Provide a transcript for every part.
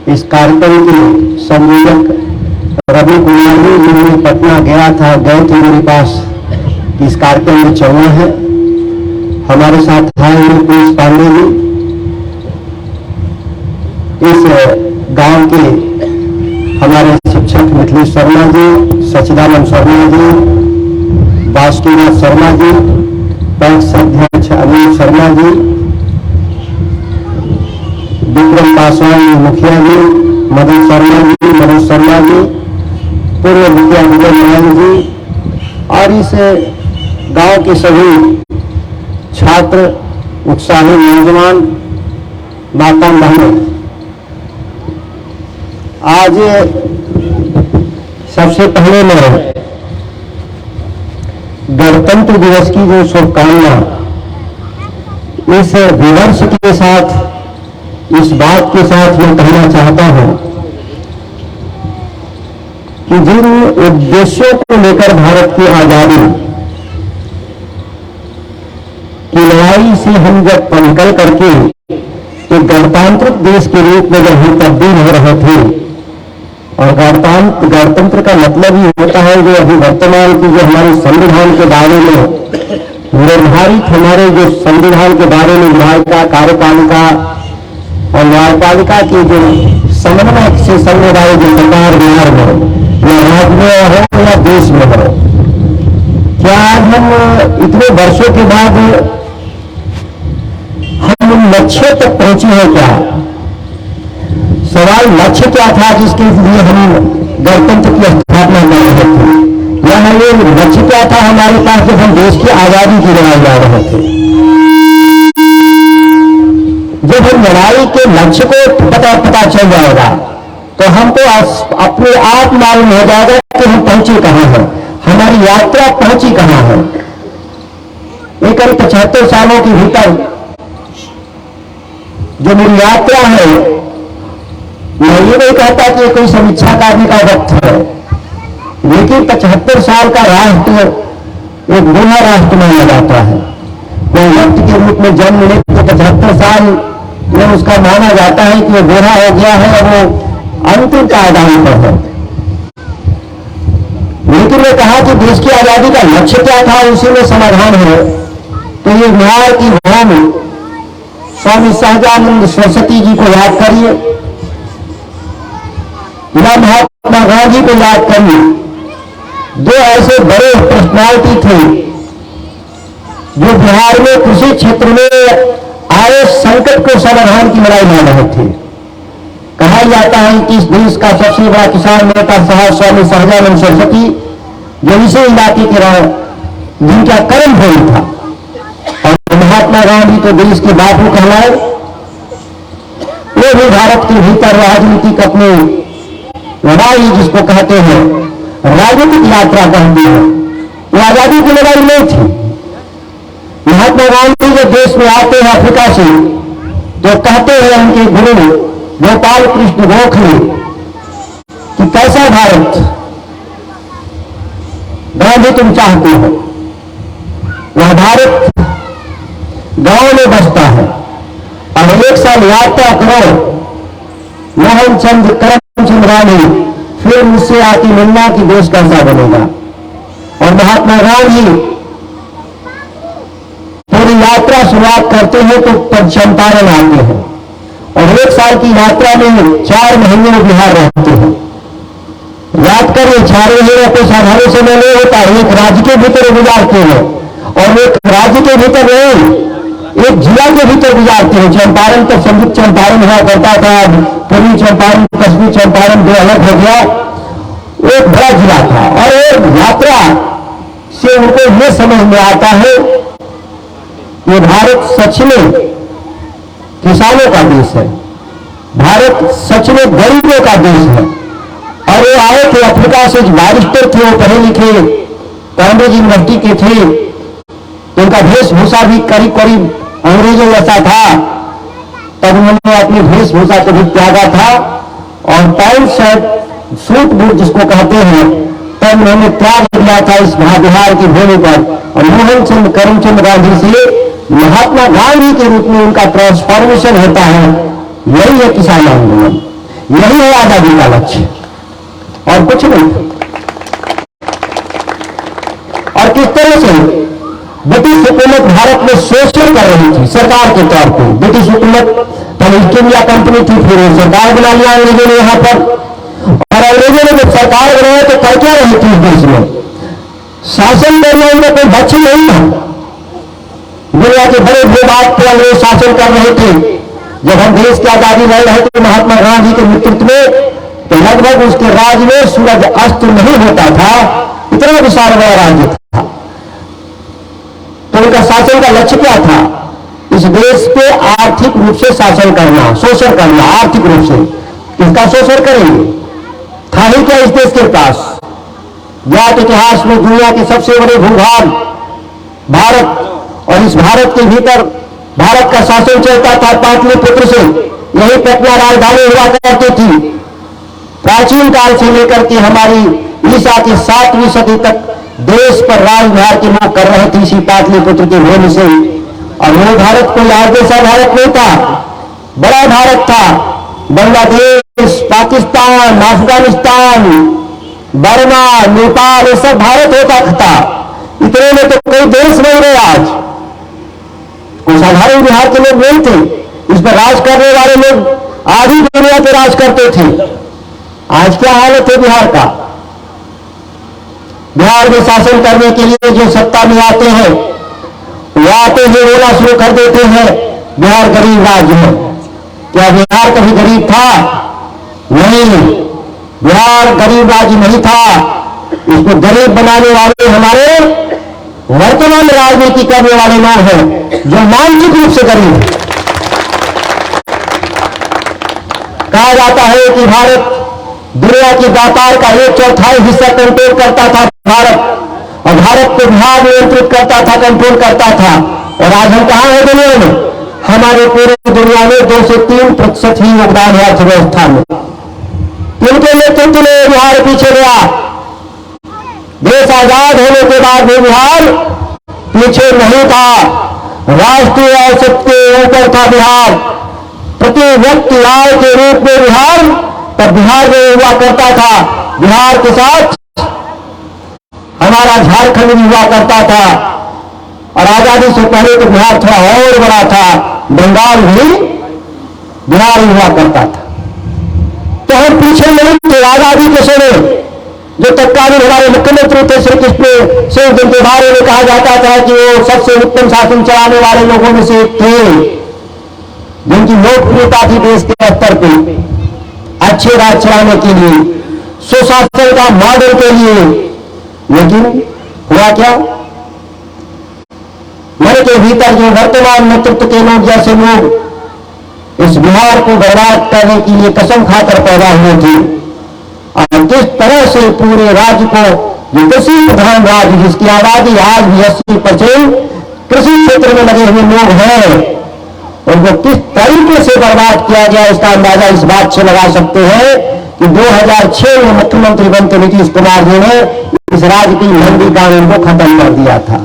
इस कार्यक्रम के संयोजक रवि कुमार जी, जिन्होंने पटना गए थे मेरे पास इस कार्यक्रम में चलना है। हमारे साथ आए पुलिस पांडे जी, इस गांव के हमारे शिक्षक मिथिलेश शर्मा जी, सचिदानंद शर्मा जी, बासुकीनाथ शर्मा जी, पैक्स अध्यक्ष अनिल शर्मा जी, विक्रम पासवान मुखिया जी, मदन शर्मा जी, मनोज शर्मा जी, पूर्व मुखिया विजय नारायण जी, और इस गांव के सभी छात्र, उत्साही नौजवान, माता बहनों, आज सबसे पहले मैं गणतंत्र दिवस की जो शुभकामना इस विमर्श के साथ, इस बात के साथ मैं कहना चाहता हूं कि जिन उद्देश्यों को लेकर भारत की आजादी की लड़ाई से हम जब निकल करके एक गणतांत्रिक देश के रूप में जब हम तब्दील हो रहे थे, और गणतंत्र का मतलब ही होता है जो अभी वर्तमान की जो हमारे संविधान के बारे में निर्धारित, हमारे जो संविधान के बारे में न्यायिका, कार्यपालिका और न्यायपालिका की जो समन्वय से चलने वाले जो सरकार बिहार में या राज्य में हो या देश में हो, क्या आज हम इतने वर्षों के बाद हम उन लक्ष्य तक पहुंचे हैं? क्या सवाल लक्ष्य क्या था जिसके लिए हम गणतंत्र की स्थापना कर रहे थे, या ये लक्ष्य क्या था हमारे पास जब हम देश की आजादी की लड़ाई लड़ रहे थे? जब हम लड़ाई के लक्ष्य को पता चल जाएगा तो हमको अपने आप मालूम हो जाएगा कि हम पहुंचे कहां हैं, हमारी यात्रा पहुंची कहां है। एक 75 सालों के भीतर जो मेरी यात्रा है, मैं ये नहीं कहता कि कोई समीक्षा करने का वक्त है, लेकिन 75 साल का राष्ट्र एक बूढ़ा राष्ट्र माना जाता है। कोई व्यक्ति के रूप में जन्म ले तो 75 साल में उसका माना जाता है कि वो बूढ़ा हो गया है और वो अंतिम का आदान पर है। लेकिन मैं कहा कि देश की आजादी का लक्ष्य क्या था, उसी में समाधान है। तो ये न्याय की भूमि स्वामी सहजानंद सरस्वती जी को याद करिए, या महात्मा गांधी को याद करिए। दो ऐसे बड़े पर्सनालिटी थे जो बिहार में कृषि क्षेत्र में आए संकट को समाधान की लड़ाई लड़ रहे थे। कहा जाता है कि इस देश का सबसे बड़ा किसान नेता साहब स्वामी सहजानंद सरस्वती, जो इसी इलाके के रहे, जिनका कर्म भूमि था, और महात्मा गांधी तो देश के बापू कहलाए, वो भी भारत के भीतर राजनीतिक अपने लड़ाई जिसको कहते हैं राजनीतिक यात्रा कहते हैं, वो आजादी की लड़ाई नहीं थी। महात्मा गांधी जब देश में आते हैं अफ्रीका से, तो कहते हैं उनके गुरु गोपाल कृष्ण गोखले कि कैसा भारत गांधी तुम चाहते हो? वह भारत गांव में बसता है, और एक साल यात्रा करो, मोहनचंद करमचंद गांधी फिर मुझसे आती मिलना कि देश कैसा बनेगा। और महात्मा गांधी पूरी यात्रा शुरुआत करते हैं तो चंपारण आते हैं, और एक साल की यात्रा में 4 महीने में बिहार रहते हैं। याद करिए, 4 महीने कोई साधारण समय नहीं होता, एक राज्य के भीतर गुजारते हैं, और एक राज्य के भीतर नहीं, एक जिला के भीतर गुजारते हैं। चंपारण तो संयुक्त चंपारण हुआ करता था, पूर्वी चंपारण पश्चिमी चंपारण दो अलग हो गया, एक बड़ा जिला था। और एक यात्रा से उनको ये समझ में आता है कि भारत सच में किसानों का देश है, भारत सच में गरीबों का देश है। और वो आए थे अफ्रीका से, बैरिस्टर थे, वो पढ़े लिखे कैम्ब्रिज यूनिवर्सिटी के थे, उनका वेशभूषा भी करीब करीब अंग्रेजों जैसा था। तब उन्होंने अपनी वेशभूषा को भी त्यागा था, और पैंट शर्ट सूट बूट जिसको कहते हैं, तब उन्होंने त्याग दिया था इस महाबिहार की भूमि पर। और मोहनचंद करमचंद गांधी से महात्मा गांधी के रूप में उनका ट्रांसफॉर्मेशन होता है। यही है किसान आंदोलन। यही है आजादी का लक्ष्य और कुछ नहीं। और किस तरह से ब्रिटिश हुकूमत भारत में शोषण कर रही थी सरकार के तौर पर। ब्रिटिश हुकूमत पहले ईस्ट इंडिया कंपनी थी, फिर सरकार बना लिया अंग्रेजों ने यहां पर। और अंग्रेजों ने जब सरकार बनाई तो कर क्या रही थी इस देश में? शासन करने उनका कोई लक्ष्य नहीं था। दुनिया के बड़े भूभाग पर अंग्रेज शासन कर रहे थे। जब हम देश की आजादी लड़ रहे थे महात्मा गांधी के नेतृत्व में, तो लगभग उसके राज में सूरज अस्त नहीं होता था, इतना विशाल बड़ा राज्य था। तो उनका शासन का लक्ष्य क्या था? इस देश पे आर्थिक रूप से शासन करना, शोषण करना। आर्थिक रूप से किसका शोषण करेंगे? था ही क्या इस देश के पास? ज्ञात इतिहास में दुनिया के सबसे बड़े भूभाग भारत, और इस भारत के भीतर भारत का शासन चलता था पाटलिपुत्र से। यही पटना राजधानी हुआ करती थी। प्राचीन काल से लेकर के हमारी ईसा की 7वीं सदी तक देश पर राजभार के लोग कर रहे थे इसी पाटलिपुत्र के भूमि से। और वो भारत कोई आज जैसा भारत नहीं था, बड़ा भारत था। बांग्लादेश, पाकिस्तान, अफगानिस्तान, बर्मा, नेपाल, ये सब भारत होता था। इतने में तो कई देश नहीं रहे आज। कोई साधारण बिहार के लोग नहीं थे। इस पर राज करने वाले लोग आधी दुनिया पे राज करते थे। आज क्या हालत है बिहार का? बिहार में शासन करने के लिए जो सत्ता में आते हैं, वो आते ही बोलना शुरू कर देते हैं बिहार गरीब राज्य है। क्या बिहार कभी गरीब था? नहीं, बिहार गरीब राज्य नहीं था। इसको गरीब बनाने वाले हमारे वर्तमान राजनीति करने वाले लोग हैं, जो मानसिक रूप से गरीब हैं। कहा जाता है कि भारत दुनिया की व्यापार का 1/4 हिस्सा कंट्रोल करता था भारत, और भारत को बिहार नियंत्रित करता था, कंट्रोल करता था। और आज हम कहां हैं दुनिया में? हमारे पूरे दुनिया में 2 से 3% ही योगदान है अर्थव्यवस्था में। इनके नेतृत्व में बिहार पीछे गया। देश आजाद होने के बाद भी बिहार पीछे नहीं था। राष्ट्रीय औसत के ऊपर था बिहार। प्रति व्यक्ति आय के रूप में बिहार तब बिहार में हुआ करता था। बिहार के साथ हमारा झारखंड भी हुआ करता था। और आजादी से पहले तो बिहार थोड़ा और बड़ा था, बंगाल भी बिहार ही हुआ करता था। तो हम पीछे नहीं थे। आजादी के समय जो तत्कालीन हमारे मुख्यमंत्री थे श्री कृष्ण सिंह, जिनके बारे में कहा जाता था कि वो सबसे उत्तम शासन चलाने वाले लोगों में से थे, जिनकी लोकप्रियता थी देश के स्तर पे, अच्छे राज चलाने के लिए, सुशासन का मॉडल के लिए। लेकिन हुआ क्या? मन के भीतर जो वर्तमान नेतृत्व के लोग जैसे लोग इस बिहार को बर्बाद करने के लिए कसम खाकर पैदा हुए थे, और किस तरह से पूरे राज्य को, जो कृषि प्रधान राज्य जिसकी आबादी आज भी 80% कृषि क्षेत्र में लगे हुए लोग हैं, उनको किस तरीके से बर्बाद किया गया, इसका अंदाजा इस बात से लगा सकते हैं कि 2006 में मुख्यमंत्री बनते नीतीश कुमार जी ने इस राज्य की मंडी कानून को खत्म कर दिया था।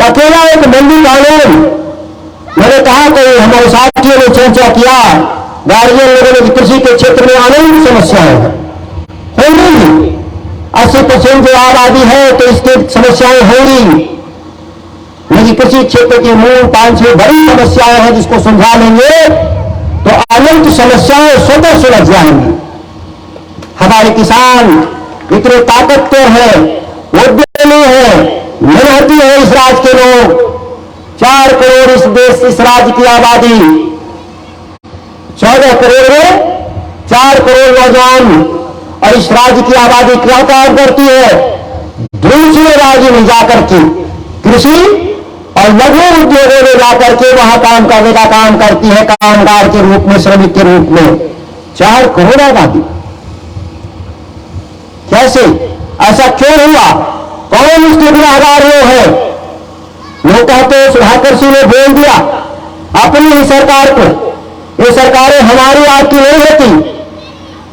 अकेला एक मंडी कानून, मैंने कहा कि हमारे साथियों ने चर्चा किया, गार्जियन लोगों ने कृषि के क्षेत्र में अनेक समस्याएं होंगी। 80% जो आबादी है तो इसकी समस्याएं होंगी, लेकिन कृषि क्षेत्र के मूल 5-6 बड़ी समस्याएं हैं जिसको सुलझा लेंगे तो अनंत समस्याएं स्वतः सुलझ जाएंगी। हमारे किसान इतने ताकतवर है, उद्यमी है, मेहनती है इस राज्य के लोग। 4 करोड़ इस देश, इस राज्य की आबादी, 14 करोड़ में 4 करोड़ नौजवान, और इस राज्य की आबादी क्या काम करती है? दूसरे राज्य में जाकर के कृषि और लघु उद्योगों में जाकर के वहां काम करने का काम करती है, कामगार के रूप में, श्रमिक के रूप में। 4 करोड़ आबादी, कैसे? ऐसा क्यों हुआ? कौन इसके गुनाहगार लोग हैं? लोग कहते हैं सुधाकर सिंह ने बोल दिया अपनी ही सरकार को। ये सरकारें हमारी आपकी नहीं होती,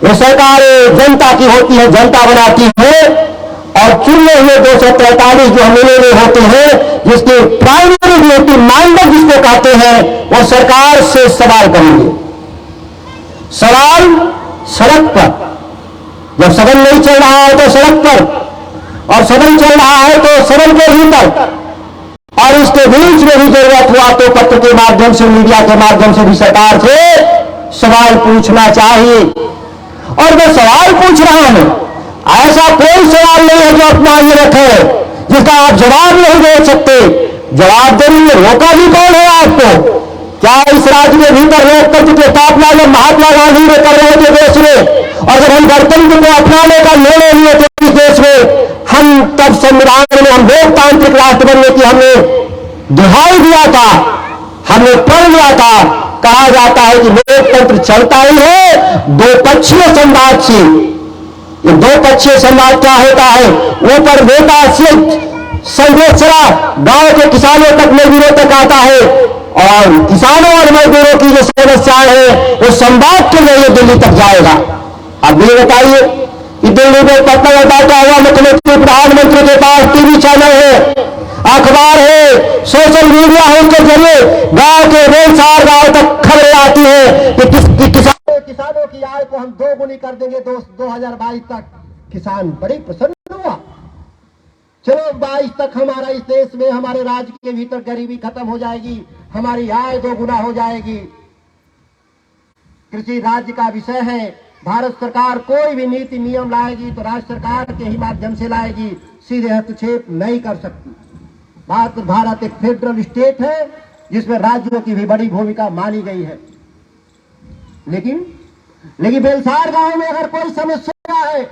ये सरकारें जनता की होती है, जनता बनाती है। और चुने हुए 243 जो मिले हुए होते हैं, जिसकी प्राइमरी ड्यूटी, मानदंड जिसको कहते हैं, वो सरकार से सवाल करेंगे। सवाल सड़क पर, जब सदन नहीं चल रहा है तो सड़क पर, और सदन चल रहा है तो सदन के भीतर, और इसके बीच में भी जरूरत हुआ तो पत्र के माध्यम से, मीडिया के माध्यम से भी सरकार से सवाल पूछना चाहिए। और मैं सवाल पूछ रहा हूं, ऐसा कोई सवाल नहीं है जो अपना ये रखे जिसका आप जवाब नहीं दे सकते। जवाब देने में रोका भी कौन है आपको? क्या इस राज्य के भीतर लोकतंत्र की स्थापना जब महात्मा गांधी ने कर रहे थे देश में, और जब हम गणतंत्र को अपनाने का निर्णय लिए थे इस देश में, हम तब संविधान में हम लोकतांत्रिक राष्ट्र बनने की हमने दुहाई दिया था, हमने पढ़ लिया था। कहा जाता है कि लोकतंत्र चलता ही है दो पक्षीय संवाद से। ये दो पक्षीय संवाद क्या होता है? ऊपर नेता से संदेशरा गांव के किसानों तक, मजदूरों तक आता है, और किसानों और मजदूरों की जो समस्याएं हैं वो संवाद के जरिए दिल्ली तक जाएगा। अब ये बताइए कि दिल्ली में पत्र बांटा हुआ मुख्यमंत्री प्रधानमंत्री के पास टीवी चैनल है, अखबार है, सोशल मीडिया है, उसके जरिए गांव के बेलसार गांव तक खबरें आती है कि किसानों की आय को हम दोगुनी कर देंगे 2022 तक। किसान बड़ी प्रसन्न हुआ, चलो 22 तक हमारा इस देश में, हमारे राज्य के भीतर गरीबी खत्म हो जाएगी, हमारी आय दोगुना हो जाएगी। कृषि राज्य का विषय है। भारत सरकार कोई भी नीति नियम लाएगी तो राज्य सरकार के ही माध्यम से लाएगी, सीधे हस्तक्षेप नहीं कर सकती। भारत एक फेडरल स्टेट है जिसमें राज्यों की भी बड़ी भूमिका मानी गई है। लेकिन बेलसार गांव में अगर कोई समस्या है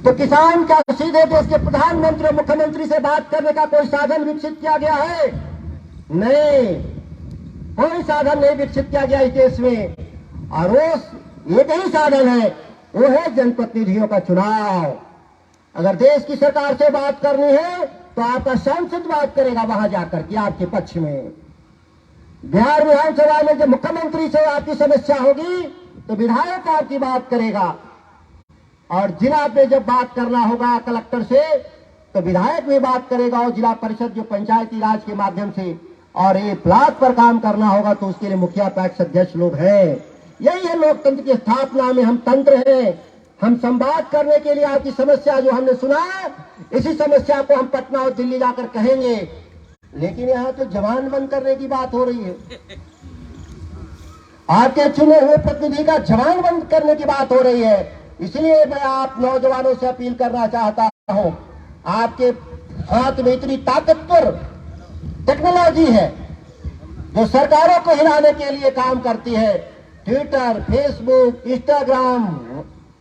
तो किसान का सीधे देश के प्रधानमंत्री और मुख्यमंत्री से बात करने का कोई साधन विकसित किया गया है? नहीं, कोई साधन नहीं विकसित किया गया इस देश में। और वो एक ही साधन है, वो है जनप्रतिनिधियों का चुनाव। अगर देश की सरकार से बात करनी है तो आपका सांसद बात करेगा वहां जाकर के आपके पक्ष में। बिहार विधानसभा में जब मुख्यमंत्री से आपकी समस्या होगी तो विधायक आपकी बात करेगा, और जिला पे जब बात करना होगा कलेक्टर से तो विधायक भी बात करेगा, और जिला परिषद जो पंचायती राज के माध्यम से, और ये ब्लॉक पर काम करना होगा तो उसके लिए मुखिया पैक्स अध्यक्ष लोग हैं। यही है लोकतंत्र की स्थापना में हम तंत्र हैं। हम संवाद करने के लिए आपकी समस्या जो हमने सुना, इसी समस्या को हम पटना और दिल्ली जाकर कहेंगे। लेकिन यहाँ तो जवान बंद करने की बात हो रही है, आपके चुने हुए प्रतिनिधि का जवान बंद करने की बात हो रही है। इसलिए मैं आप नौजवानों से अपील करना चाहता हूं, आपके हाथ में इतनी ताकतवर टेक्नोलॉजी है जो सरकारों को हिलाने के लिए काम करती है। ट्विटर, फेसबुक, इंस्टाग्राम,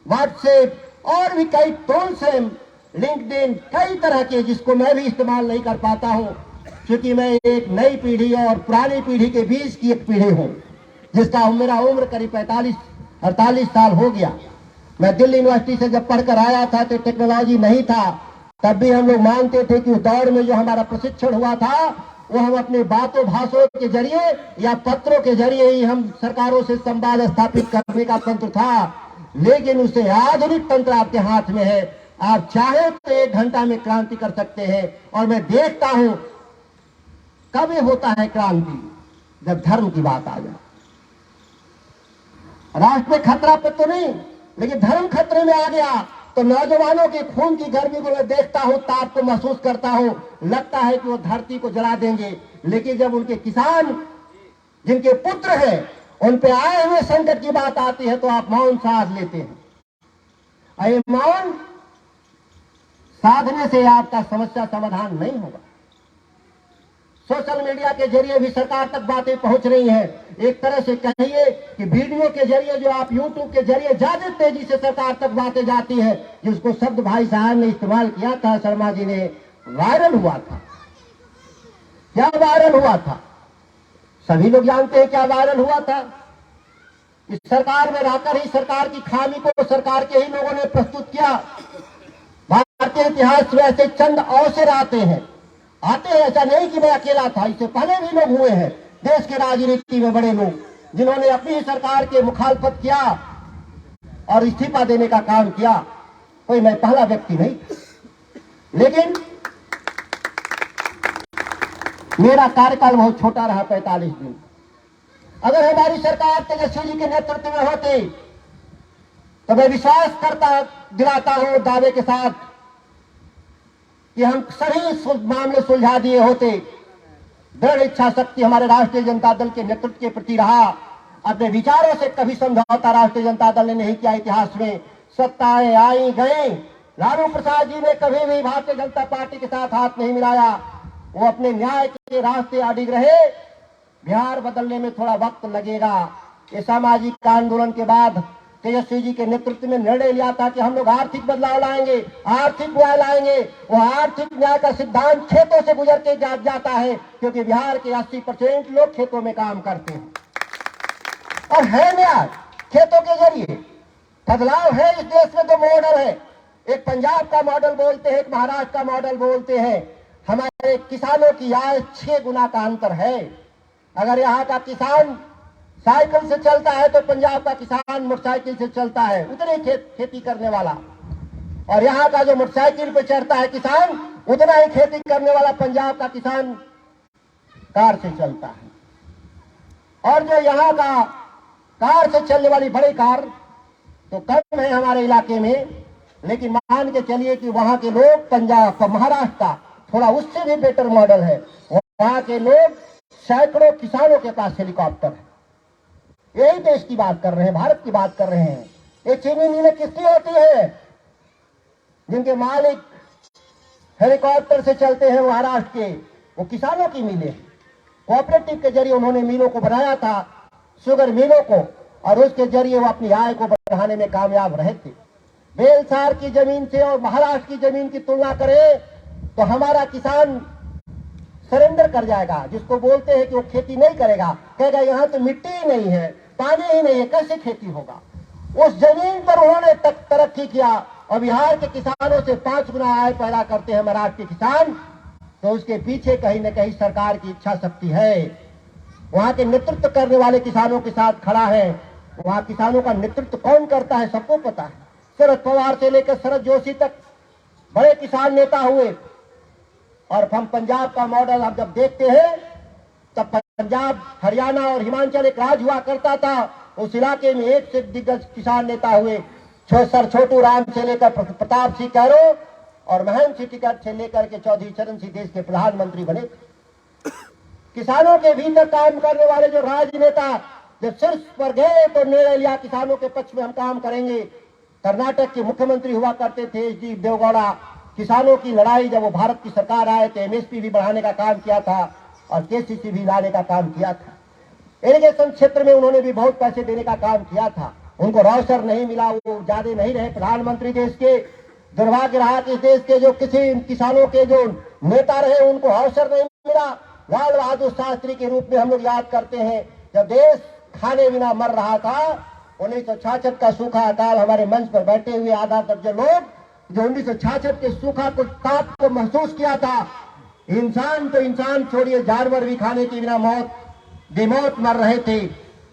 व्हाट्सएप और भी कई टूल्स हैं, लिंक्डइन, कई तरह के, जिसको मैं भी इस्तेमाल नहीं कर पाता हूं क्योंकि मैं एक नई पीढ़ी और पुरानी पीढ़ी के बीच की एक पीढ़ी हूं, जिसका मेरा उम्र करीब 45-48 साल हो गया। मैं दिल्ली यूनिवर्सिटी से जब पढ़कर आया था तो टेक्नोलॉजी नहीं था, तब भी हम लोग मानते थे कि उस दौर में जो हमारा प्रशिक्षण हुआ था वो हम अपने बातों भाषणों के जरिए या पत्रों के जरिए ही हम सरकारों से संवाद स्थापित करने का तंत्र था। लेकिन उससे आधुनिक तंत्र आपके हाथ में है, आप चाहे तो 1 घंटा में क्रांति कर सकते हैं। और मैं देखता हूं कब ये होता है क्रांति, जब धर्म की बात आ जाए। राष्ट्र में खतरा पे तो नहीं, लेकिन धर्म खतरे में आ गया तो नौजवानों के खून की गर्मी को मैं देखता हूं, ताप को महसूस करता हूं, लगता है कि वो धरती को जला देंगे। लेकिन जब उनके किसान, जिनके पुत्र हैं, उन पे आए हुए संकट की बात आती है तो आप मौन साध लेते हैं। ये मौन साधने से आपका समस्या समाधान नहीं होगा। सोशल मीडिया के जरिए भी सरकार तक बातें पहुंच रही हैं। एक तरह से कहिए कि वीडियो के जरिए, जो आप यूट्यूब के जरिए ज्यादा तेजी से सरकार तक बातें जाती है, जिसको शब्द भाई साहब ने इस्तेमाल किया था, शर्मा जी ने, वायरल हुआ था। क्या वायरल हुआ था? सभी लोग जानते हैं क्या वायरल हुआ था। इस सरकार में रहकर ही सरकार की खामी को सरकार के ही लोगों ने प्रस्तुत किया। भारतीय इतिहास में ऐसे चंद अवसर आते हैं, ऐसा नहीं कि मैं अकेला था, इससे पहले भी लोग हुए हैं देश के राजनीति में, बड़े लोग जिन्होंने अपनी ही सरकार के मुखालफत किया और इस्तीफा देने का काम किया। कोई मैं पहला व्यक्ति नहीं, लेकिन मेरा कार्यकाल बहुत छोटा रहा, 45 दिन। अगर हमारी सरकार तेजस्वी जी के नेतृत्व में होती तो मैं विश्वास करता दिलाता हूं दावे के साथ कि हम सभी मामले सुलझा दिए होते। दृढ़ इच्छा शक्ति हमारे राष्ट्रीय जनता दल के नेतृत्व के प्रति रहा। अपने विचारों से कभी समझौता राष्ट्रीय जनता दल ने नहीं किया। इतिहास में सत्ताएं आई गई, लालू प्रसाद जी ने कभी भी भारतीय जनता पार्टी के साथ हाथ नहीं मिलाया। वो अपने न्याय के रास्ते अडिग रहे। बिहार बदलने में थोड़ा वक्त लगेगा। ये सामाजिक आंदोलन के बाद तेजस्वी जी के नेतृत्व में निर्णय लिया था कि हम लोग आर्थिक बदलाव लाएंगे, आर्थिक न्याय लाएंगे। वो आर्थिक न्याय का सिद्धांत खेतों से गुजर के जाता है, क्योंकि बिहार के 80% लोग खेतों में काम करते हैं और है न्याय खेतों के जरिए। बदलाव है इस देश में। दो मॉडल है, एक पंजाब का मॉडल बोलते हैं, एक महाराष्ट्र का मॉडल बोलते हैं। हमारे किसानों की आय 6 गुना का अंतर है। अगर यहाँ का किसान साइकिल से चलता है तो पंजाब का किसान मोटरसाइकिल से चलता है, उतनी खेती करने वाला। और यहाँ का जो मोटरसाइकिल पे चढ़ता है किसान, उतना ही खेती करने वाला पंजाब का किसान कार से चलता है। और जो यहाँ का कार से चलने वाली बड़ी कार तो कम है हमारे इलाके में, लेकिन मान के चलिए कि वहां के लोग पंजाब का महाराष्ट्र का थोड़ा उससे भी बेटर मॉडल है। वहां के लोग सैकड़ों किसानों के पास हेलीकॉप्टर है। यही देश की बात कर रहे हैं, भारत की बात कर रहे हैं। ये चीनी मिलें किसकी होती है? जिनके मालिक हेलीकॉप्टर से चलते हैं महाराष्ट्र के, वो किसानों की मिलें। कोऑपरेटिव के जरिए उन्होंने मिलों को बनाया था, शुगर मिलों को, और उसके जरिए वो अपनी आय को बढ़ाने में कामयाब रहे थे। बेलसार की जमीन से और महाराष्ट्र की जमीन की तुलना करें तो हमारा किसान सरेंडर कर जाएगा। जिसको बोलते हैं कि वो खेती नहीं करेगा, कहेगा यहाँ तो मिट्टी ही नहीं है, पानी ही नहीं है, कैसे खेती होगा। उस जमीन पर उन्होंने तरक्की किया और बिहार के किसानों से 5 गुना आय पैदा करते हैं महाराष्ट्र के किसान। तो उसके पीछे कहीं न कहीं सरकार की इच्छा शक्ति है। वहां के नेतृत्व करने वाले किसानों के साथ खड़ा है। वहां किसानों का नेतृत्व कौन करता है सबको पता है। शरद पवार से लेकर शरद जोशी तक बड़े किसान नेता हुए। और हम पंजाब का मॉडल हम जब देखते हैं तब पंजाब, हरियाणा और हिमाचल एक राज हुआ करता था। उस इलाके में एक से दिग्गज किसान नेता हुए। सर छोटू राम से लेकर प्रताप सिंह कैरो और महेंद्र सिंह टिकैत से लेकर के चौधरी चरण सिंह देश के प्रधानमंत्री बने। किसानों के भीतर काम करने वाले जो राजनेता जब शीर्ष पर गए तो निर्णय लिया किसानों के पक्ष में हम काम करेंगे। कर्नाटक के मुख्यमंत्री हुआ करते थे एच.डी. देवेगौड़ा। किसानों की लड़ाई जब वो भारत की सरकार आए तो एमएसपी भी बढ़ाने का काम किया था और केसीसी भी लाने का काम किया था। इरिगेशन क्षेत्र में उन्होंने भी बहुत पैसे देने का काम किया था। उनको अवसर नहीं मिला, वो ज्यादा नहीं रहे प्रधानमंत्री देश के। दुर्भाग्य रहा कि इस देश के जो किसी किसानों के जो नेता रहे उनको अवसर नहीं मिला। लाल बहादुर शास्त्री के रूप में हम लोग याद करते हैं, जब देश खाने बिना मर रहा था। 1966 का सूखा अकाल, हमारे मंच पर बैठे हुए आधा दर्जन लोग जो 1966 के सूखा को ताप को महसूस किया था। इंसान तो इंसान छोड़िए, जानवर भी खाने के बिना बेमौत मर रहे थे।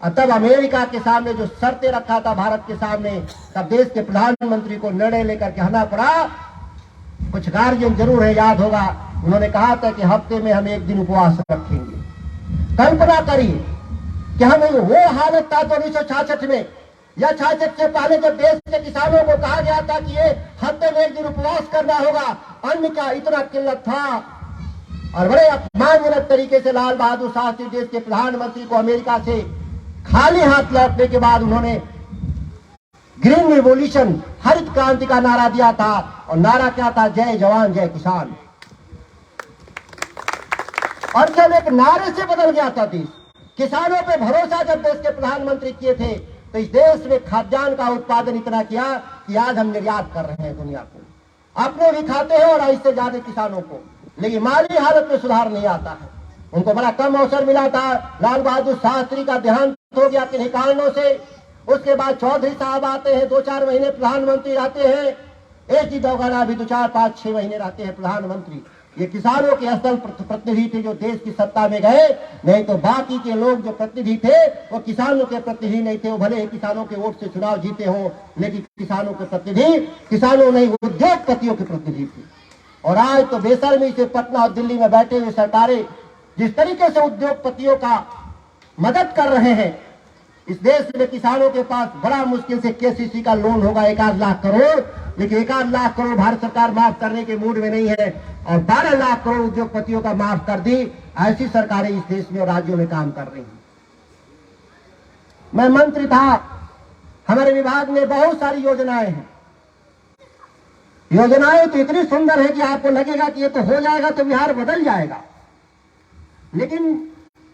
तब अमेरिका के सामने जो शर्तें रखा था भारत के सामने, तब देश के प्रधानमंत्री को निर्णय लेकर कहना पड़ा। कुछ गार्जियन जरूर है, याद होगा, उन्होंने कहा था कि हफ्ते में हम 1 दिन उपवास रखेंगे। कल्पना करिए कि हम वो हालत था तो 1966 में या 66 से पहले जब देश के किसानों को कहा गया था कि ये हफ्ते में 1 दिन उपवास करना होगा, अन्न का इतना किल्लत था। और बड़े अपमानजनक तरीके से लाल बहादुर शास्त्री देश के प्रधानमंत्री को अमेरिका से खाली हाथ लौटने के बाद उन्होंने ग्रीन रिवॉल्यूशन, हरित क्रांति का नारा दिया था। और नारा क्या था? जय जवान जय किसान। और जब एक नारे से बदल गया था देश, किसानों पे भरोसा जब देश के प्रधानमंत्री किए थे तो इस देश ने खाद्यान्न का उत्पादन इतना किया कि आज हम निर्यात कर रहे हैं दुनिया को। अपने भी खाते हैं और इससे ज्यादा किसानों को, लेकिन माली हालत में सुधार नहीं आता है। उनको बड़ा कम अवसर मिला था। लाल बहादुर शास्त्री का देहांत हो गया किन्हीं कारणों से। उसके बाद चौधरी साहब आते हैं, 2-4 महीने प्रधानमंत्री रहते हैं। एच.डी. देवेगौड़ा भी 2-4, 5-6 महीने रहते हैं प्रधानमंत्री। ये किसानों के असल प्रतिनिधि थे जो देश की सत्ता में गए, नहीं तो बाकी के लोग जो प्रतिनिधि थे वो किसानों के प्रतिनिधि नहीं थे। वो भले ही किसानों के वोट से चुनाव जीते हो, लेकिन किसानों के प्रतिनिधि किसानों नहीं, उद्योगपतियों के प्रतिनिधि थे। और आज तो बेशर्मी से पटना और दिल्ली में बैठे हुए सरकारें जिस तरीके से उद्योगपतियों का मदद कर रहे हैं। इस देश में किसानों के पास बड़ा मुश्किल से केसीसी का लोन होगा 1 लाख करोड़, लेकिन 1 लाख करोड़ भारत सरकार माफ करने के मूड में नहीं है और 12 लाख करोड़ उद्योगपतियों का माफ कर दी। ऐसी सरकारें इस देश में और राज्यों में काम कर रही हैं। मैं मंत्री था, हमारे विभाग में बहुत सारी योजनाएं हैं। योजनाएं तो इतनी सुंदर है कि आपको लगेगा कि ये तो हो जाएगा तो बिहार बदल जाएगा, लेकिन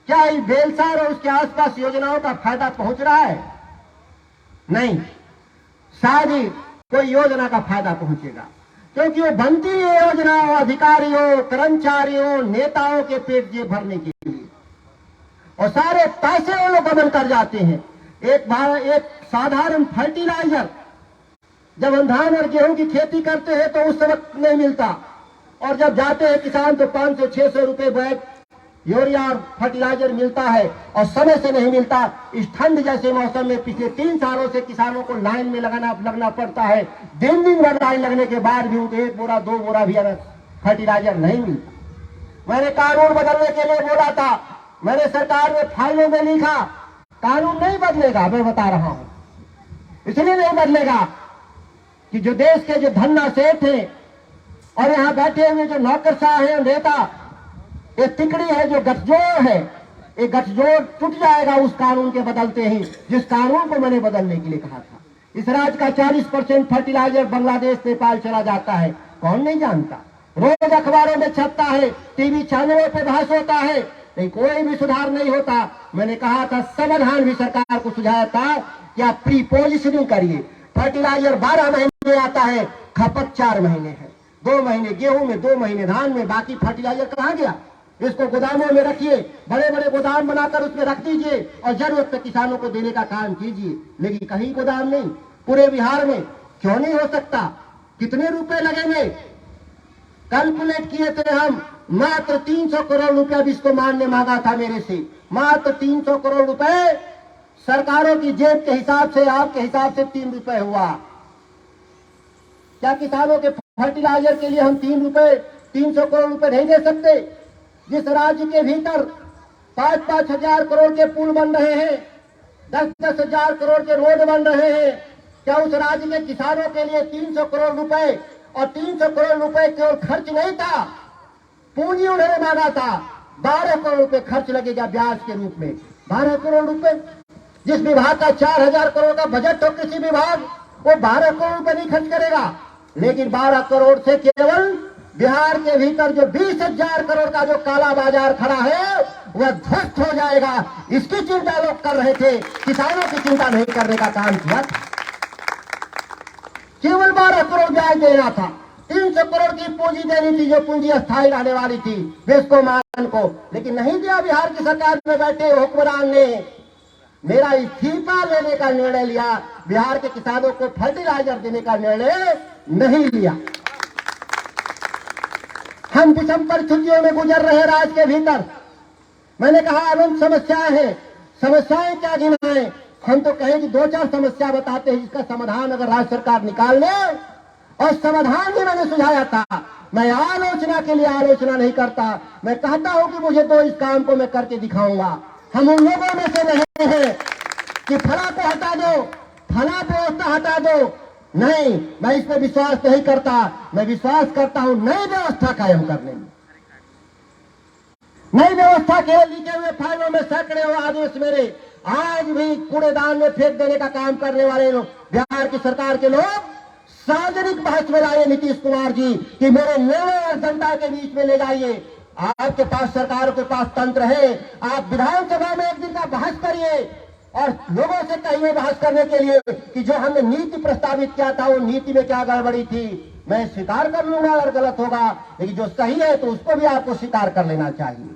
क्या इस बेलसार और उसके आसपास योजनाओं का फायदा पहुंच रहा है? नहीं, शायद ही कोई योजना का फायदा पहुंचेगा, क्योंकि वो बनती है योजनाओं अधिकारियों, कर्मचारियों, नेताओं के पेट जेब भरने के लिए, और सारे पैसे वो लोग गबन कर जाते हैं। एक साधारण फर्टिलाइजर जब हम धान और गेहूं की खेती करते हैं तो उस वक्त नहीं मिलता, और जब जाते हैं किसान तो 500-600 रुपए बैग यूरिया और फर्टिलाइजर मिलता है, और समय से नहीं मिलता। इस ठंड जैसे मौसम में पिछले 3 सालों से किसानों को लाइन में लगना पड़ता है। दिन भर लाइन लगने के बाद भी उनको 1 बोरा 2 बोरा भी अगर फर्टिलाइजर नहीं मिलता। मैंने कानून बदलने के लिए बोला था, मैंने सरकार में फाइलों में लिखा, कानून नहीं बदलेगा। मैं बता रहा हूं इसलिए नहीं बदलेगा कि जो देश के जो धन्ना सेठ हैं और यहां बैठे हुए जो नौकरशाह हैं, नेता, ये तिकड़ी है, जो गठजोड़ है, ये गठजोड़ टूट जाएगा उस कानून के बदलते ही, जिस कानून को मैंने बदलने के लिए कहा था। इस राज्य का 40% फर्टिलाइजर बांग्लादेश नेपाल चला जाता है, कौन नहीं जानता। रोज अखबारों में छपता है, टीवी चैनलों पे बहस होता है, लेकिन कोई भी सुधार नहीं होता। मैंने कहा था, समाधान भी सरकार को सुझाया था कि आप प्री पोजिशनिंग करिए। फर्टिलाइजर 12 महीने आता है, खपत 4 महीने है। 2 महीने गेहूं में, 2 महीने धान में, बाकी फर्टिलाइजर कहां गया? इसको गोदामों में रखिए, बड़े बड़े गोदाम बनाकर उसमें रख दीजिए और जरूरत पे किसानों को देने का काम कीजिए। लेकिन कहीं गोदाम नहीं, पूरे बिहार में क्यों नहीं हो सकता? कितने रुपए लगेंगे? कैलकुलेट किए थे हम, मात्र 300 करोड़ रुपया विश्वकर्मा ने मांगा था मेरे से। मात्र 300 करोड़ रुपए सरकारों की जेब के हिसाब से, आपके हिसाब से 3 रुपए हुआ। क्या किसानों के फर्टिलाइजर के लिए हम 300 करोड़ रुपए नहीं दे सकते? जिस राज्य के भीतर 5-5 हजार करोड़ के पुल बन रहे हैं, 10-10 हजार करोड़ के रोड बन रहे हैं, क्या उस राज्य के किसानों के लिए 300 करोड़ रुपए? और 300 करोड़ रुपए केवल खर्च नहीं था, पूंजी उन्होंने मांगा था। 12 करोड़ रुपए खर्च लगेगा ब्याज के रूप में। 12 करोड़ रुपए, जिस विभाग का 4000 करोड़ का बजट हो कृषि विभाग, वो 12 करोड़ रुपए नहीं खर्च करेगा। लेकिन 12 करोड़ से केवल बिहार के भीतर जो 20,000 करोड़ का जो काला बाजार खड़ा है वह ध्वस्त हो जाएगा। इसकी चिंता लोग कर रहे थे, किसानों की चिंता नहीं करने का काम किया था। केवल 12 करोड़ ब्याज देना था, 300 करोड़ की पूंजी देनी थी, जो पूंजी अस्थायी रहने वाली थी विश्वकर्मा को, लेकिन नहीं दिया। बिहार की सरकार में बैठे हुक्मरान ने मेरा इस्तीफा लेने का निर्णय लिया, बिहार के किसानों को फर्टिलाइजर देने का निर्णय नहीं लिया। हम विषम परिस्थितियों में गुजर रहे राज्य के भीतर। मैंने कहा अनंत समस्याएं हैं, समस्याएं क्या गिनाएं? हम तो कहें कि 2-4 समस्या बताते हैं जिसका समाधान अगर राज्य सरकार निकाल ले, और समाधान भी मैंने सुझाया था। मैं आलोचना के लिए आलोचना नहीं करता, मैं कहता हूं कि मुझे तो इस काम को मैं करके दिखाऊंगा। हम उन लोगों में से नहीं है कि फला को हटा दो, फला व्यवस्था हटा दो, नहीं, मैं इसमें विश्वास नहीं करता। मैं विश्वास करता हूं नई व्यवस्था कायम करने में। नई व्यवस्था के लिखे हुए फाइलों में सैकड़े आदेश मेरे आज भी कूड़ेदान में फेंक देने का काम करने वाले लोग, बिहार की सरकार के लोग सार्वजनिक बहस में लाए नीतीश कुमार जी कि मेरे निर्णय और जनता के बीच में ले जाइए। आपके पास, सरकारों के पास तंत्र है, आप विधानसभा में एक दिन का बहस करिए और लोगों से कहिए बहस करने के लिए कि जो हमने नीति प्रस्तावित किया था वो नीति में क्या गड़बड़ी थी। मैं स्वीकार कर लूंगा अगर गलत होगा, लेकिन जो सही है तो उसको भी आपको स्वीकार कर लेना चाहिए।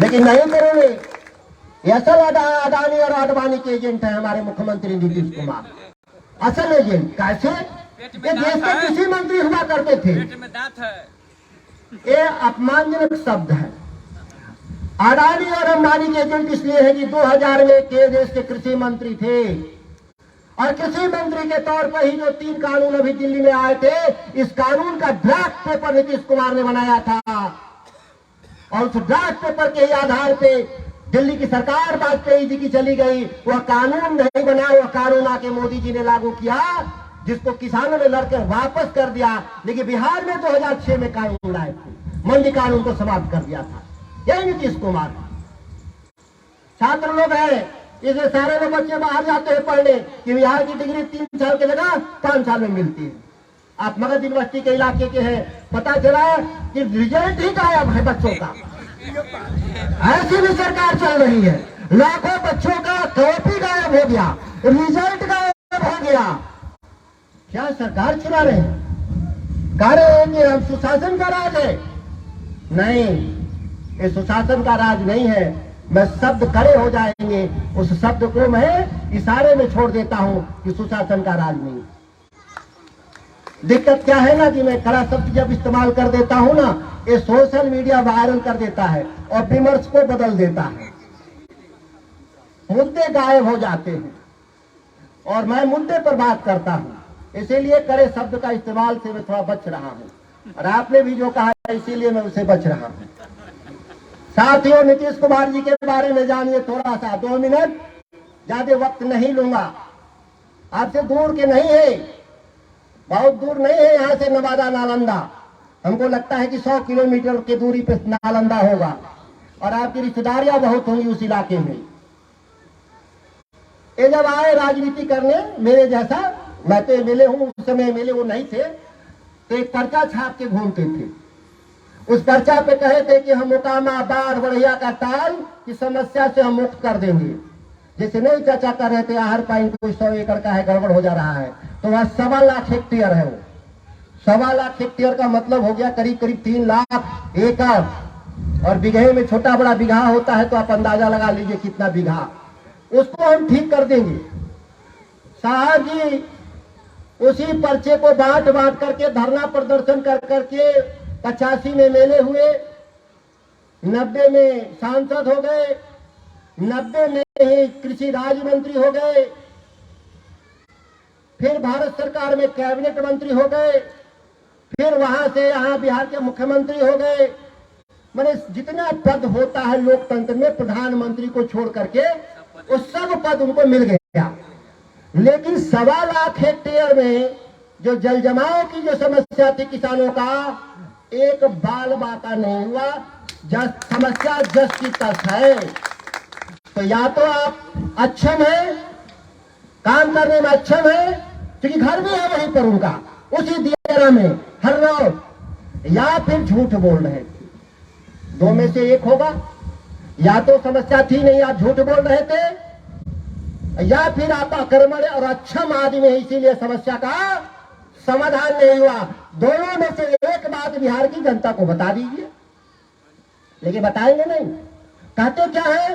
लेकिन नहीं करोगे। असल अदानी और आडवाणी के एजेंट है हमारे मुख्यमंत्री नीतीश कुमार, असल एजेंट। कैसे? ये देश के कृषि मंत्री हुआ करते थे। ये अपमानजनक शब्द है। अडानी और अंबानी के एजेंट इसलिए है कि 2000 में के देश के कृषि मंत्री थे, और कृषि मंत्री के तौर पर ही जो 3 कानून अभी दिल्ली में आए थे, इस कानून का ड्राफ्ट पेपर नीतीश कुमार ने बनाया था, और उस ड्राफ्ट पेपर के आधार पे दिल्ली की सरकार वाजपेयी जी की चली गई, वह कानून नहीं बना, वह कानून आके मोदी जी ने लागू किया, जिसको किसानों ने लड़कर वापस कर दिया। लेकिन बिहार में 2006 में कानून लाए थे, मंडी कानून को समाप्त कर दिया था, यही नीतीश कुमार। छात्र लोग हैं, इसलिए सारे लोग बच्चे बाहर जाते हैं पढ़ने कि बिहार की डिग्री 3 साल की जगह 5 साल में मिलती है। आप मगध यूनिवर्सिटी के इलाके के हैं, पता चला कि रिजल्ट ही गायब है बच्चों का। ऐसी भी सरकार चल रही है, लाखों बच्चों का कॉपी गायब हो गया, रिजल्ट गायब हो गया। क्या सरकार चला रहे हैं? कह रहे हैं कि हम सुशासन का राज है। नहीं, ये सुशासन का राज नहीं है। मैं शब्द खड़े हो जाएंगे, उस शब्द को मैं इशारे में छोड़ देता हूं कि सुशासन का राज नहीं। दिक्कत क्या है ना कि मैं खड़ा शब्द जब इस्तेमाल कर देता हूं ना, ये सोशल मीडिया वायरल कर देता है और विमर्श को बदल देता है, मुद्दे गायब हो जाते हैं। और मैं मुद्दे पर बात करता हूं, इसीलिए कड़े शब्द का इस्तेमाल से मैं थोड़ा बच रहा हूं, और आपने भी जो कहा है इसीलिए मैं उसे बच रहा हूं। साथियों, नीतीश कुमार जी के बारे में जानिए थोड़ा सा, 2 मिनट, ज्यादा वक्त नहीं लूंगा। आपसे दूर के नहीं है, बहुत दूर नहीं है यहाँ से नवादा नालंदा। हमको लगता है कि 100 किलोमीटर की दूरी पे नालंदा होगा, और आपकी रिश्तेदारियां बहुत होंगी उस इलाके में। ये जब आए राजनीति करने मेरे जैसा, मैं तो एमएलए हूं, उस समय एमएलए वो नहीं थे, तो एक पर्चा छाप के घूमते थे। उस पर्चा पे कहे थे कि हम मोकामा, बाढ़, बढ़िया का ताल की समस्या से हम मुक्त कर देंगे। जैसे नहीं चाचा कर रहे थे आहर पाइन कोई 100 एकड़ का है, गड़बड़ हो जा रहा है, तो वह 1.25 लाख हेक्टेयर है। वो 1.25 लाख हेक्टेयर का मतलब हो गया करीब करीब 3 लाख एकड़, और बीघे में छोटा बड़ा बीघा होता है तो आप अंदाजा लगा लीजिए कितना बीघा। उसको हम ठीक कर देंगे। साहब जी उसी पर्चे को बांट बांट करके, धरना प्रदर्शन कर करके 85 में मेले हुए, 90 में सांसद हो गए, 90 में ही कृषि राज्य मंत्री हो गए, फिर भारत सरकार में कैबिनेट मंत्री हो गए, फिर वहां से यहां बिहार के मुख्यमंत्री हो गए। मैंने जितना पद होता है लोकतंत्र में प्रधानमंत्री को छोड़ करके, वो सब पद उनको मिल गया। लेकिन 1.25 लाख हेक्टेयर में जो जल जमाव की जो समस्या थी किसानों का, एक बाल बाका नहीं हुआ। समस्या जस की तस है। तो या तो आप अक्षम है, काम करने में अक्षम है, क्योंकि घर भी है वहीं पर उनका, उसी दियरा में हर रोज, या फिर झूठ बोल रहे थे। 2 में से एक होगा। या तो समस्या थी नहीं, आप झूठ बोल रहे थे, या फिर आप अकर्मण्य और अक्षम आदमी है, इसीलिए समस्या का समाधान नहीं हुआ। दोनों में से एक बात बिहार की जनता को बता दीजिए। लेकिन बताएंगे नहीं। कहते क्या है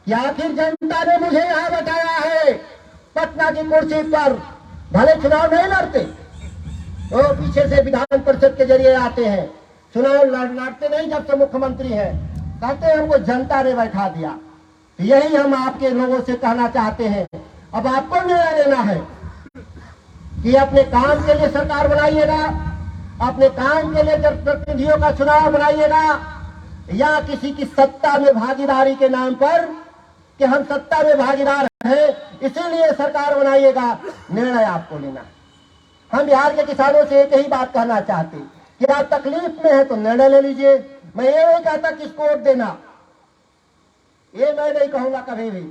कि आखिर जनता ने मुझे यहां बताया है पटना की कुर्सी पर, भले चुनाव नहीं लड़ते, वो पीछे से विधान परिषद के जरिए आते हैं, चुनाव लड़ते नहीं जब से मुख्यमंत्री है। कहते हैं हमको जनता ने बैठा दिया। यही हम आपके लोगों से कहना चाहते हैं। अब आपको निर्णय लेना है कि अपने काम के लिए सरकार बनाइएगा, अपने काम के लिए जनप्रतिनिधियों का चुनाव बनाइएगा, या किसी की सत्ता में भागीदारी के नाम पर कि हम सत्ता में भागीदार हैं इसीलिए सरकार बनाइएगा। निर्णय आपको लेना। हम बिहार के किसानों से एक ही बात कहना चाहते कि आप तकलीफ में है तो निर्णय ले लीजिए। मैं ये नहीं कहता किसको वोट देना, ये मैं नहीं कहूंगा कभी भी।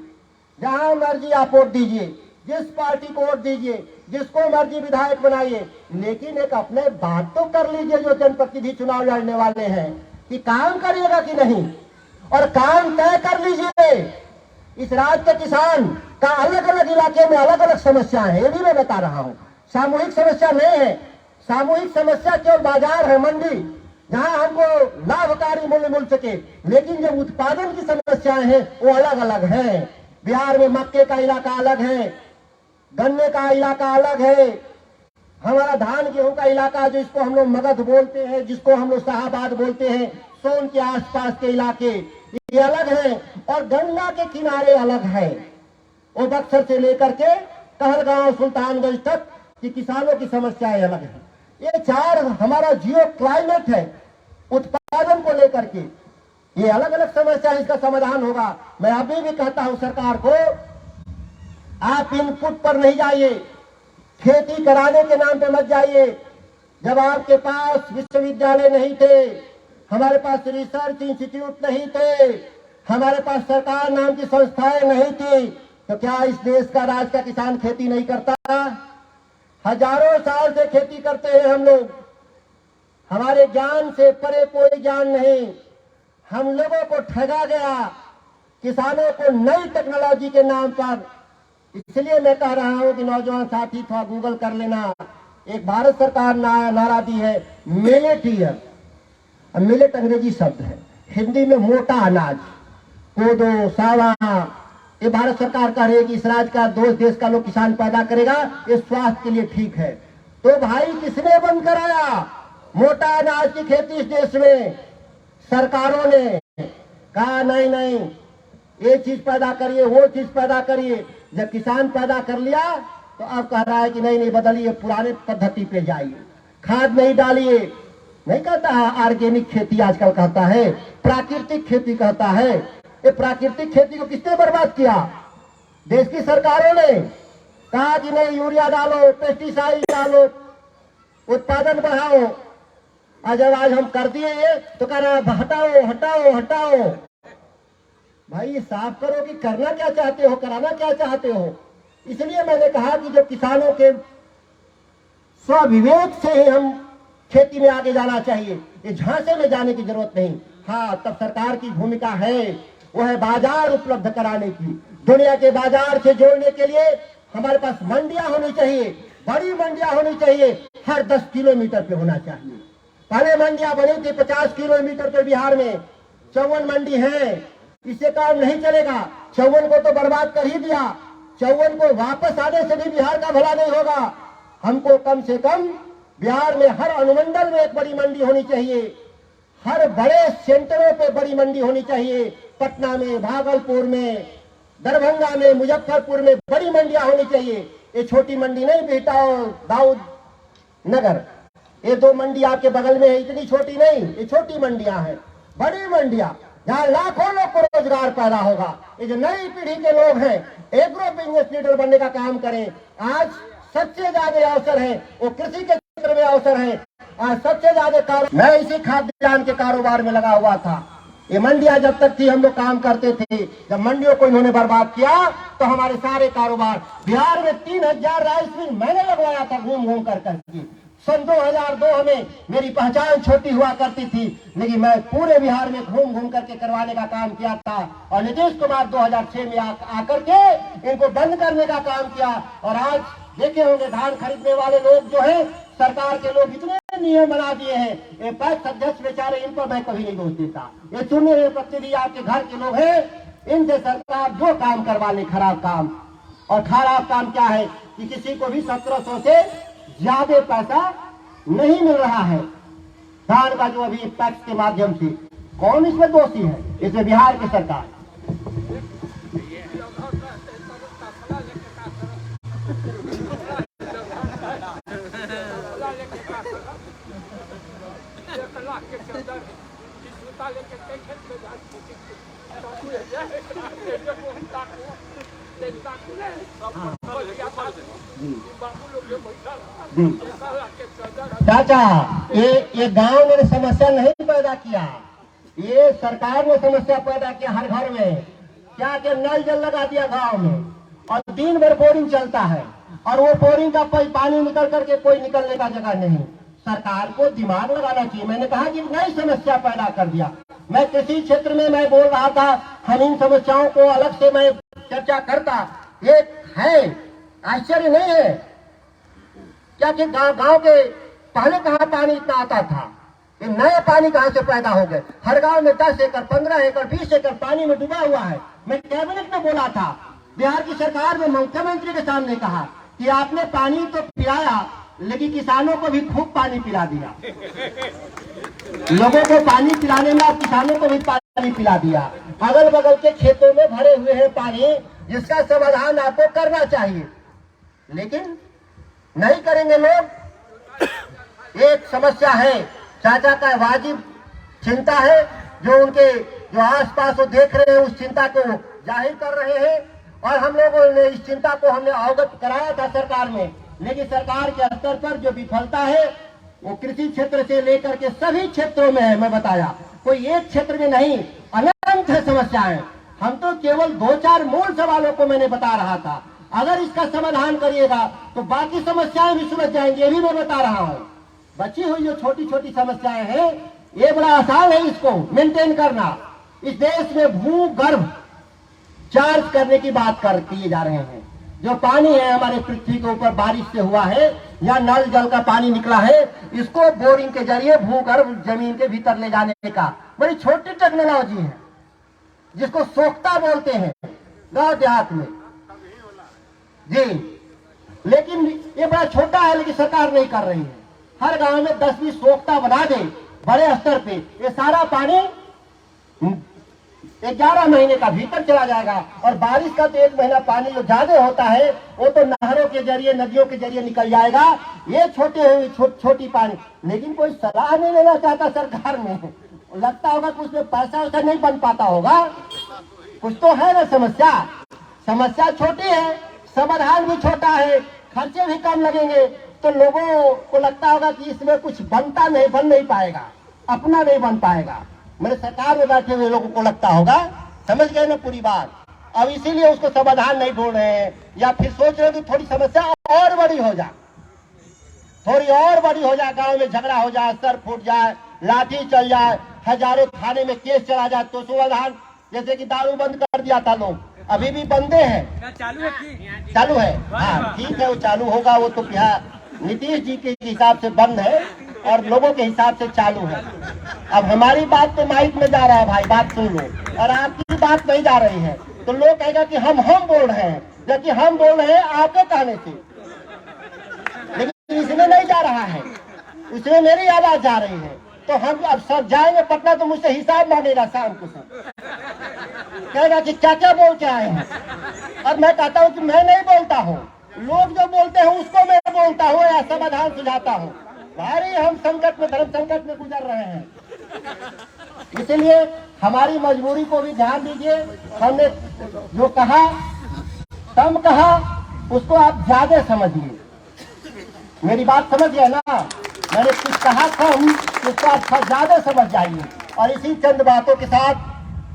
जहां मर्जी आप वोट दीजिए, जिस पार्टी को वोट दीजिए, जिसको मर्जी विधायक बनाइए, लेकिन एक अपने बात तो कर लीजिए जो जनप्रतिनिधि चुनाव लड़ने वाले हैं कि काम करिएगा कि नहीं, और काम तय कर लीजिए। इस राज्य के किसान का अलग अलग इलाके में अलग अलग समस्या है, ये भी मैं बता रहा हूं। सामूहिक समस्या नहीं है। सामूहिक समस्या केवल बाजार है, मंडी, जहां हमको लाभकारी मूल्य मिल सके। लेकिन जो उत्पादन की समस्याएं हैं वो अलग अलग हैं। बिहार में मक्के का इलाका अलग है, गन्ने का इलाका अलग है, हमारा धान गेहूं का इलाका जिसको हम लोग मगध बोलते हैं, जिसको हम लोग शाहाबाद बोलते हैं, सोन के आसपास के इलाके ये अलग है, और गंगा के किनारे अलग है। वो बक्सर से लेकर के कहलगांव, सुल्तानगंज तक की किसानों की समस्याएं अलग है। ये 4 हमारा जियो क्लाइमेट है उत्पादन को लेकर के। ये अलग अलग समस्या है, इसका समाधान होगा। मैं अभी भी कहता हूं सरकार को, आप इनपुट पर नहीं जाइए, खेती कराने के नाम पे मत जाइए। जब आपके पास विश्वविद्यालय नहीं थे, हमारे पास रिसर्च इंस्टीट्यूट नहीं थे, हमारे पास सरकार नाम की संस्थाएं नहीं थी, तो क्या इस देश का राज का किसान खेती नहीं करता? हजारों साल से खेती करते हैं हम लोग। हमारे ज्ञान से परे कोई ज्ञान नहीं। हम लोगों को ठगा गया किसानों को नई टेक्नोलॉजी के नाम पर। इसलिए मैं कह रहा हूं कि नौजवान साथी थोड़ा गूगल कर लेना। एक भारत सरकार नारा दी है मिलेट ईयर। मिलेट अंग्रेजी शब्द है, हिंदी में मोटा अनाज, कोदो, सावा। ये भारत सरकार कह रही है कि इस राज्य का देश का लोग किसान पैदा करेगा, ये स्वास्थ्य के लिए ठीक है। तो भाई किसने बंद कराया मोटा अनाज की खेती इस देश में? सरकारों ने कहा नहीं नहीं, ये चीज पैदा करिए, वो चीज पैदा करिए। जब किसान पैदा कर लिया तो अब कह रहा है कि नहीं नहीं, बदलिए, पुराने पद्धति पे जाइए, खाद नहीं डालिए। नहीं कहता है ऑर्गेनिक खेती, आजकल कहता है प्राकृतिक खेती कहता है। ये प्राकृतिक खेती को किसने बर्बाद किया? देश की सरकारों ने कहा कि नहीं, यूरिया डालो, पेस्टिसाइड डालो, उत्पादन बढ़ाओ। और जब आज हम कर दिए ये तो कह रहा है हटाओ हटाओ हटाओ। भाई ये साफ करो कि करना क्या चाहते हो, कराना क्या चाहते हो। इसलिए मैंने कहा कि जब किसानों के स्वविवेक से ही हम खेती में आगे जाना चाहिए, ये झांसे में जाने की जरूरत नहीं। हाँ, तब सरकार की भूमिका है, वो है बाजार उपलब्ध कराने की। दुनिया के बाजार से जोड़ने के लिए हमारे पास मंडियां होनी चाहिए, बड़ी मंडियां होनी चाहिए, हर 10 किलोमीटर पे होना चाहिए। पहले मंडियां बनी थी 50 किलोमीटर पे बिहार में, 54 मंडी है। इससे काम नहीं चलेगा। 54 को तो बर्बाद कर ही दिया, 54 को वापस आने से भी बिहार का भला नहीं होगा। हमको कम से कम बिहार में हर अनुमंडल में एक बड़ी मंडी होनी चाहिए, हर बड़े सेंटरों पे बड़ी मंडी होनी चाहिए। पटना में, भागलपुर में, दरभंगा में, मुजफ्फरपुर में बड़ी मंडियां होनी चाहिए। ये छोटी मंडी नहीं, बेटा दाऊद नगर, ये 2 मंडी आपके बगल में है, इतनी छोटी नहीं, ये छोटी मंडियां हैं। बड़ी मंडियां जहां लाखों लोग को रोजगार पैदा होगा। ये जो नई पीढ़ी के लोग हैं, एग्रो बिजनेस लीडर बनने का काम करें। आज सबसे ज्यादा अवसर है वो कृषि के क्षेत्र में अवसर है। आज सबसे ज्यादा मैं इसी खाद्यान्न के कारोबार में लगा हुआ था। ये मंडियां जब तक थी हम लोग काम करते थे। जब मंडियों को इन्होंने बर्बाद किया तो हमारे सारे कारोबार, बिहार में 3000 राइस मिल मैंने लगवाया था घूम घूम कर करके। सन 2002 में मेरी पहचान छोटी हुआ करती थी, लेकिन मैं पूरे बिहार में घूम घूम करके करवाने का काम किया था। और नीतीश कुमार 2006 में आकर के इनको बंद करने का काम किया। और आज देखे होंगे धान खरीदने वाले लोग जो है, सरकार के लोग इतने नियम बना दिए हैं। ये पैक्स अध्यक्ष बेचारे, इन पर मैं कभी नहीं दोष देता। ये चुने हुए प्रतिनिधि आपके घर के लोग हैं, इनसे सरकार जो काम करवा ले खराब काम। और खराब काम क्या है कि किसी को भी 1700 से ज्यादा पैसा नहीं मिल रहा है धान का, जो अभी पैक्स के माध्यम से। कौन इसमें दोषी है? इसमें बिहार की सरकार। चाचा, ये गांव ने समस्या नहीं पैदा किया, ये सरकार ने समस्या पैदा किया। हर घर में क्या के नल जल लगा दिया गांव में, और दिन भर बोरिंग चलता है, और वो बोरिंग का पानी निकल करके कोई निकलने का जगह नहीं। सरकार को दिमाग लगाना चाहिए। मैंने कहा कि नई समस्या पैदा कर दिया। मैं कृषि क्षेत्र में मैं बोल रहा था, हम इन समस्याओं को अलग से मैं चर्चा करता। ये है, आश्चर्य नहीं है क्या कि गांव के पहले कहाँ पानी इतना आता था, ये नए पानी कहाँ से पैदा हो गए। हर गांव में 10 एकड़, 15 एकड़, 20 एकड़ पानी में डूबा हुआ है। मैं कैबिनेट में बोला था, बिहार की सरकार ने मुख्यमंत्री के सामने कहा कि आपने पानी तो पिलाया, लेकिन किसानों को भी खूब पानी पिला दिया। लोगों को पानी पिलाने में आप किसानों को भी पानी पिला दिया। अगल बगल के खेतों में भरे हुए हैं पानी, जिसका समाधान आपको करना चाहिए, लेकिन नहीं करेंगे लोग। एक समस्या है, चाचा का वाजिब चिंता है, जो उनके जो आसपास वो देख रहे हैं उस चिंता को जाहिर कर रहे हैं। और हम लोगों ने इस चिंता को हमने अवगत कराया था सरकार में, लेकिन सरकार के स्तर पर जो विफलता है वो कृषि क्षेत्र से लेकर के सभी क्षेत्रों में है। मैं बताया कोई एक क्षेत्र में नहीं, अनंत है समस्याएं। हम तो केवल 2-4 मूल सवालों को मैंने बता रहा था। अगर इसका समाधान करिएगा तो बाकी समस्याएं भी सुलझ जाएंगी, ये भी मैं बता रहा हूँ। बची हुई जो छोटी छोटी समस्याएं हैं ये बड़ा आसान है इसको मेंटेन करना। इस देश में भूगर्भ चार्ज करने की बात किए जा रहे हैं। जो पानी है हमारे पृथ्वी के ऊपर बारिश से हुआ है या नल जल का पानी निकला है, इसको बोरिंग के जरिए भूगर्भ जमीन के भीतर ले जाने का बड़ी छोटी टेक्नोलॉजी है, जिसको सोख्ता बोलते हैं गांव देहात में जी। लेकिन ये बड़ा छोटा है, लेकिन सरकार नहीं कर रही है। हर गांव में 10-20 सोख्ता बना दे बड़े स्तर पे, ये सारा पानी 11 महीने का भीतर चला जाएगा। और बारिश का तो 1 महीना पानी जो ज्यादा होता है वो तो नहरों के जरिए नदियों के जरिए निकल जाएगा। ये छोटी पानी, लेकिन कोई सलाह नहीं लेना चाहता सरकार में। लगता होगा कि उसमें पैसा वैसा नहीं बन पाता होगा, कुछ तो है ना। समस्या छोटी है, समाधान भी छोटा है, खर्चे भी कम लगेंगे, तो लोगों को लगता होगा कि इसमें कुछ बन नहीं पाएगा, अपना नहीं बन पाएगा। मेरे सरकार में बैठे हुए लोगों को लगता होगा, समझ गए ना पूरी बात। अब इसीलिए उसको समाधान नहीं ढूंढ रहे हैं, या फिर सोच रहे हैं कि थोड़ी समस्या और बड़ी हो जाए, गांव में झगड़ा हो जाए, सर फूट जाए, लाठी चल जाए, हजारों थाने में केस चला जाए, तो समाधान। जैसे कि दारू बंद कर दिया था लोग, अभी भी बंदे हैं, चालू है। हाँ ठीक है, वो चालू होगा, वो तो क्या नीतीश जी के हिसाब से बंद है और लोगों के हिसाब से चालू है। अब हमारी बात तो माइक में जा रहा है भाई, बात सुन लो, और आपकी बात नहीं जा रही है तो लोग कहेगा कि हम बोल रहे हैं, जबकि हम बोल रहे हैं आपके कहने से। लेकिन इसमें नहीं जा रहा है, उसमें मेरी आवाज जा रही है। तो हम अब सब जाएंगे पटना तो मुझसे हिसाब मांगेगा शाम को, सब कहेगा कि क्या क्या बोल के आए हैं। और मैं कहता हूँ कि मैं नहीं बोलता हूँ, लोग जो बोलते हैं उसको मैं बोलता हूँ या समाधान सुझाता हूँ। भारी हम संकट में, धर्म संकट में गुजर रहे हैं, इसलिए हमारी मजबूरी को भी ध्यान दीजिए। हमने जो कहा कम कहा, उसको आप ज्यादा समझिए। मेरी बात समझ गए ना, मैंने कुछ कहा कम, उसको आप ज्यादा समझ जाइए। और इसी चंद बातों के साथ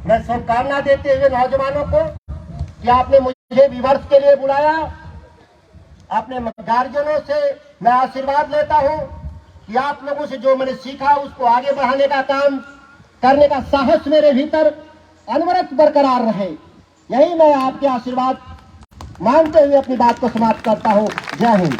मैं शुभकामना देते हुए नौजवानों को कि आपने मुझे विवर्ष के लिए बुलाया, अपने गार्जियनों से मैं आशीर्वाद लेता हूं कि आप लोगों से जो मैंने सीखा उसको आगे बढ़ाने का काम करने का साहस मेरे भीतर अनवरत बरकरार रहे। यही मैं आपके आशीर्वाद मांगते हुए अपनी बात को समाप्त करता हूं। जय हिंद।